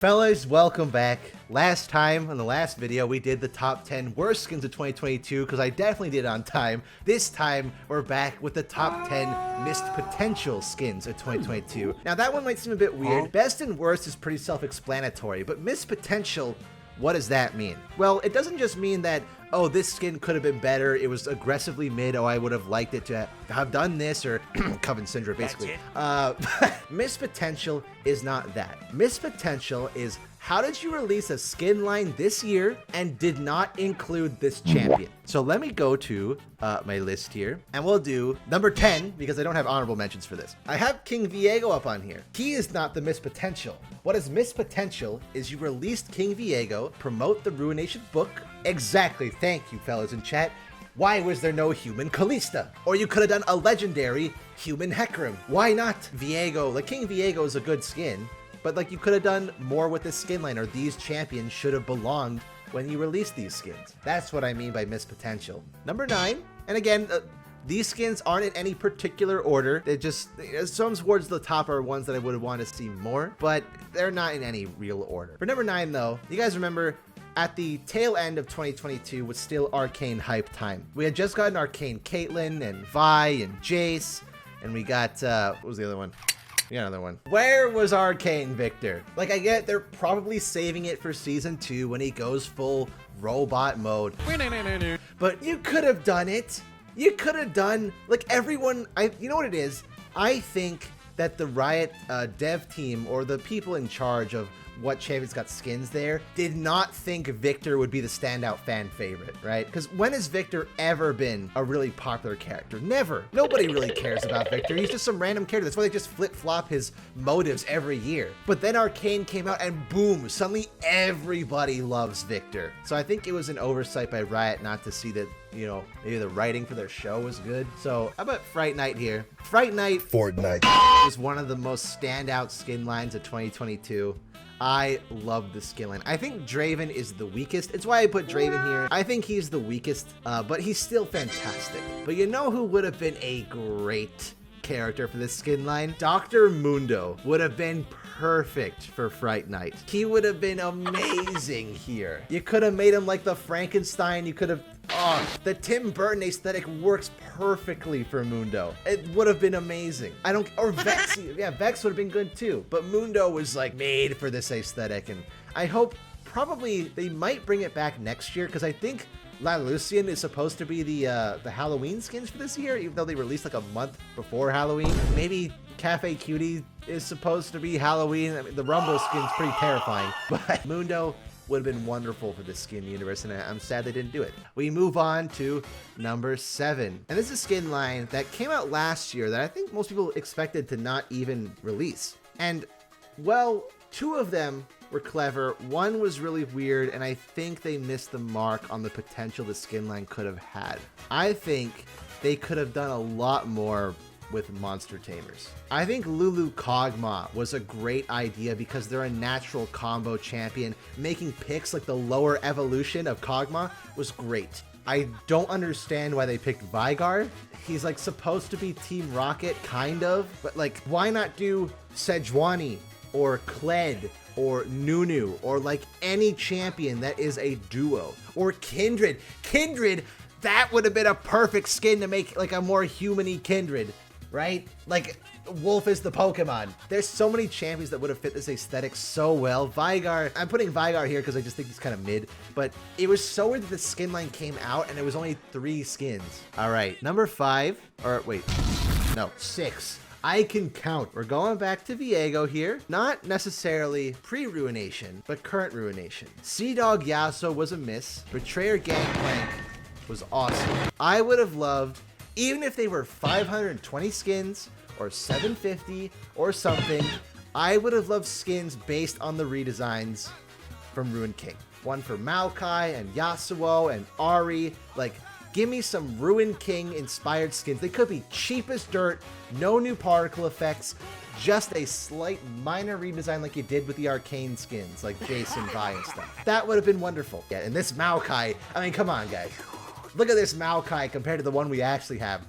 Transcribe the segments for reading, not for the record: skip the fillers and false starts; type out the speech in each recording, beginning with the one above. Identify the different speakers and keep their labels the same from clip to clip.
Speaker 1: Fellas, welcome back. Last time, in the last video, we did the top 10 worst skins of 2022 because I definitely did it on time. This time, we're back with the top 10 missed potential skins of 2022. Now, that one might seem a bit weird. Best and worst is pretty self-explanatory, but missed potential, what does that mean? Well, it doesn't just mean that, oh, this skin could have been better, it was aggressively mid, oh, I would have liked it to have done this, or Coven Syndrome, basically. Missed potential is not that. Missed potential is, how did you release a skin line this year and did not include this champion? So let me go to my list here, and we'll do number 10, because I don't have honorable mentions for this. I have King Viego up on here. He is not the missed potential. What is missed potential is you released King Viego, promote the Ruination book. Exactly, thank you fellas in chat. Why was there no human Kalista? Or you could have done a legendary human Hecarim. Why not? Viego, like King Viego is a good skin, but like you could have done more with this skin line, or these champions should have belonged when you released these skins. That's what I mean by missed potential. Number 9, and again, these skins aren't in any particular order. They just, some towards the top are ones that I would want to see more, but they're not in any real order. For number 9 though, you guys remember at the tail end of 2022 was still Arcane hype time. We had just gotten Arcane Caitlyn and Vi and Jace, and we got, what was the other one? We got another one. Where was Arcane Victor? Like, I get they're probably saving it for season 2 when he goes full robot mode. But you could have done it. You could have done, like, everyone, you know what it is? I think that the Riot dev team, or the people in charge of what champions got skins there, did not think Victor would be the standout fan favorite, right? Because when has Victor ever been a really popular character? Never. Nobody really cares about Victor. He's just some random character. That's why they just flip-flop his motives every year. But then Arcane came out and boom, suddenly everybody loves Victor. So I think it was an oversight by Riot not to see that, you know, maybe the writing for their show was good. So how about Fright Night here? Fright Night Fortnite was one of the most standout skin lines of 2022. I love the skin line. I think Draven is the weakest. It's why I put Draven here. I think he's the weakest, but he's still fantastic. But you know who would have been a great character for this skin line? Dr. Mundo would have been perfect for Fright Night. He would have been amazing here. You could have made him like the Frankenstein. You could have, the Tim Burton aesthetic works perfectly for Mundo. It would have been amazing. Or Vex, yeah, Vex would have been good too. But Mundo was like made for this aesthetic, and I hope probably they might bring it back next year, because I think La Lucian is supposed to be the Halloween skins for this year, even though they released like a month before Halloween. Maybe Cafe Cutie is supposed to be Halloween. I mean, the Rumble skin's pretty terrifying, but Mundo would have been wonderful for this skin universe, and I'm sad they didn't do it. We move on to number 7, and this is a skin line that came out last year that I think most people expected to not even release. And, well, 2 of them were clever. One was really weird, and I think they missed the mark on the potential the skin line could have had. I think they could have done a lot more with monster tamers. I think Lulu Kog'Maw was a great idea because they're a natural combo champion. Making picks like the lower evolution of Kog'Maw was great. I don't understand why they picked Vygar. He's like supposed to be Team Rocket, kind of, but like, why not do Sejuani or Kled or Nunu, or like any champion that is a duo, or Kindred? Kindred, that would have been a perfect skin to make like a more human-y Kindred, right? Like, Wolf is the Pokemon. There's so many champions that would have fit this aesthetic so well. Vygar, I'm putting Vygar here because I just think he's kind of mid, but it was so weird that the skin line came out and it was only 3 skins. All right, number 5, or wait, no, 6. I can count. We're going back to Viego here. Not necessarily pre-Ruination, but current Ruination. Sea Dog Yasuo was a miss. Betrayer Gangplank was awesome. I would have loved, even if they were 520 skins or 750 or something, I would have loved skins based on the redesigns from Ruined King. One for Maokai and Yasuo and Ahri. Like, give me some Ruined King inspired skins. They could be cheap as dirt, no new particle effects, just a slight minor redesign like you did with the Arcane skins, like Jason, Vi, and stuff. That would have been wonderful. Yeah, and this Maokai, I mean, come on, guys. Look at this Maokai compared to the one we actually have.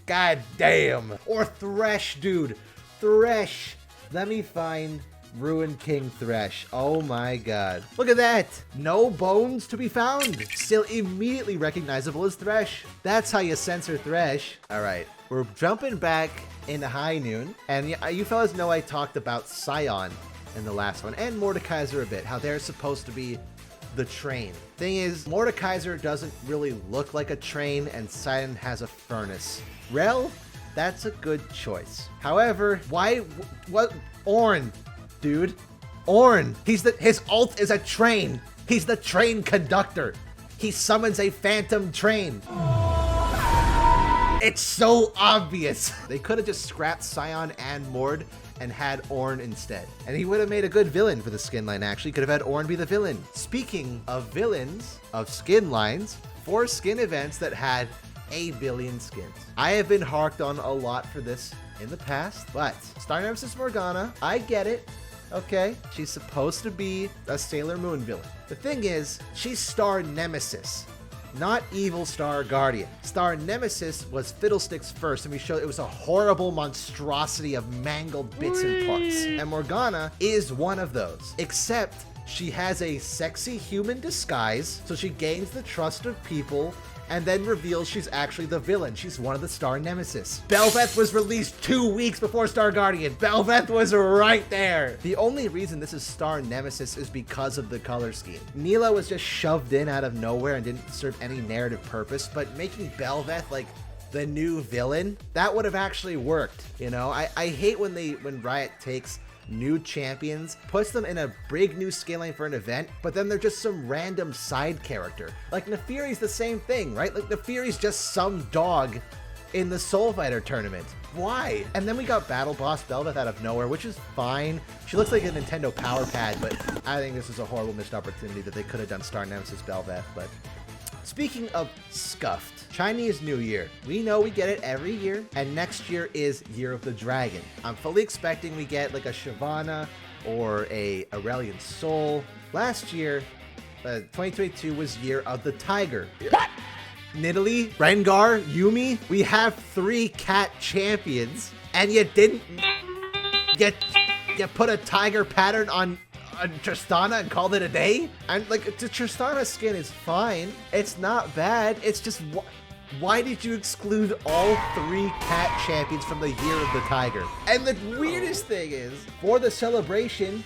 Speaker 1: God damn. Or Thresh, dude. Thresh. Let me find Ruined King Thresh. Oh my god. Look at that. No bones to be found. Still immediately recognizable as Thresh. That's how you censor Thresh. All right. We're jumping back into High Noon. And you fellas know I talked about Scion in the last one. And Mordekaiser a bit. How they're supposed to be the train. Thing is, Mordekaiser doesn't really look like a train. And Scion has a furnace. Rel, that's a good choice. However, what? Ornn. Dude, Ornn. His ult is a train. He's the train conductor. He summons a phantom train. It's so obvious. They could have just scrapped Scion and Mord and had Ornn instead. And he would have made a good villain for the skin line, actually. Could have had Ornn be the villain. Speaking of villains, of skin lines, 4 skin events that had a billion skins. I have been harked on a lot for this in the past, but Star Nemesis Morgana, I get it. Okay, she's supposed to be a Sailor Moon villain. The thing is, she's Star Nemesis, not Evil Star Guardian. Star Nemesis was Fiddlesticks first, and we showed it was a horrible monstrosity of mangled bits and parts. And Morgana is one of those, except she has a sexy human disguise, so she gains the trust of people and then reveals she's actually the villain. She's one of the Star Nemesis. bel'veth was released 2 weeks before Star Guardian. bel'veth was right there. The only reason this is Star Nemesis is because of the color scheme. Neela was just shoved in out of nowhere and didn't serve any narrative purpose, but making bel'veth like the new villain, that would have actually worked. You know, I hate when Riot takes new champions, puts them in a big new skin line for an event, but then they're just some random side character. Like Neferi's the same thing, right? Like Neferi's just some dog in the Soul Fighter tournament. Why? And then we got Battle Boss bel'veth out of nowhere, which is fine. She looks like a Nintendo Power Pad, but I think this is a horrible missed opportunity that they could have done Star Nemesis bel'veth. But speaking of scuffed, Chinese New Year. We know we get it every year, and next year is Year of the Dragon. I'm fully expecting we get like a Shyvana or a Aurelion Soul. Last year, 2022 was Year of the Tiger. What? Nidalee, Rengar, Yuumi. We have 3 cat champions, and you didn't you put a tiger pattern on Tristana and called it a day? And like the Tristana skin is fine. It's not bad. It's just why did you exclude all 3 cat champions from the Year of the Tiger? And the weirdest thing is, for the celebration,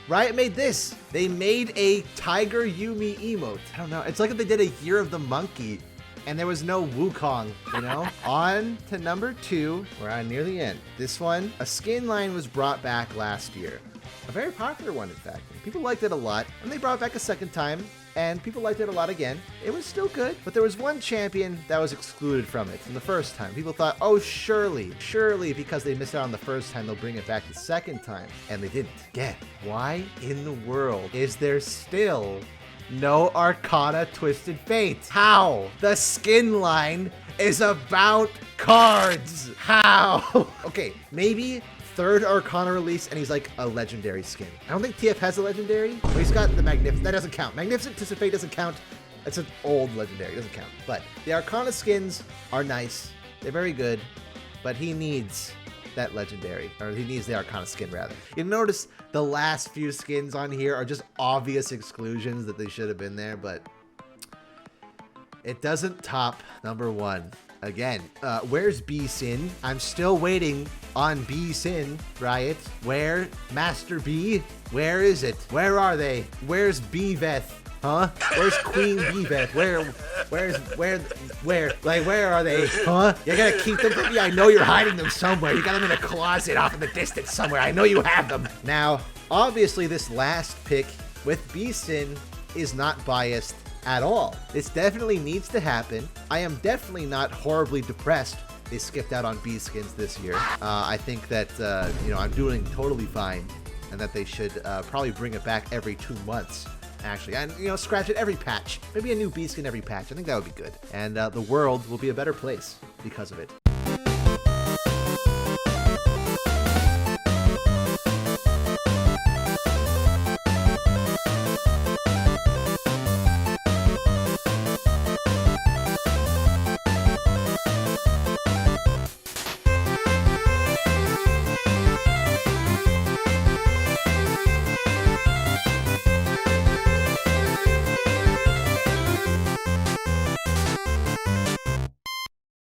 Speaker 1: Riot made this. They made a Tiger Yuumi emote. I don't know. It's like if they did a Year of the Monkey and there was no Wukong, you know? On to number 2. We're on near the end. This one, a skin line was brought back last year. A very popular one, in fact. People liked it a lot, and they brought it back a second time, and people liked it a lot again. It was still good, but there was one champion that was excluded from it from the first time. People thought, oh, surely, because they missed out on the first time, they'll bring it back the second time, and they didn't. Again, why in the world is there still no Arcana Twisted Fate? How? The skin line is about cards. How? Okay, maybe 3rd Arcana release, and he's like a legendary skin. I don't think TF has a legendary. Well, he's got the Magnificent. That doesn't count. Magnificent Twisted Fate doesn't count. It's an old legendary. It doesn't count. But the Arcana skins are nice. They're very good. But he needs that legendary. Or he needs the Arcana skin, rather. You'll notice the last few skins on here are just obvious exclusions that they should have been there. But it doesn't top number 1. Again, where's B Sin? I'm still waiting on B Sin, Riot. Where? Master B? Where is it? Where are they? Where's bel'veth? Huh? Where's Queen bel'veth? Where? Like, where are they? Huh? You're gonna keep them from me? I know you're hiding them somewhere. You got them in a closet off in the distance somewhere. I know you have them. Now, obviously, this last pick with B Sin is not biased at all. This definitely needs to happen. I am definitely not horribly depressed they skipped out on B skins this year. I think that, you know, I'm doing totally fine, and that they should probably bring it back every 2 months, actually. And, you know, scratch it every patch. Maybe a new B skin every patch. I think that would be good. And the world will be a better place because of it.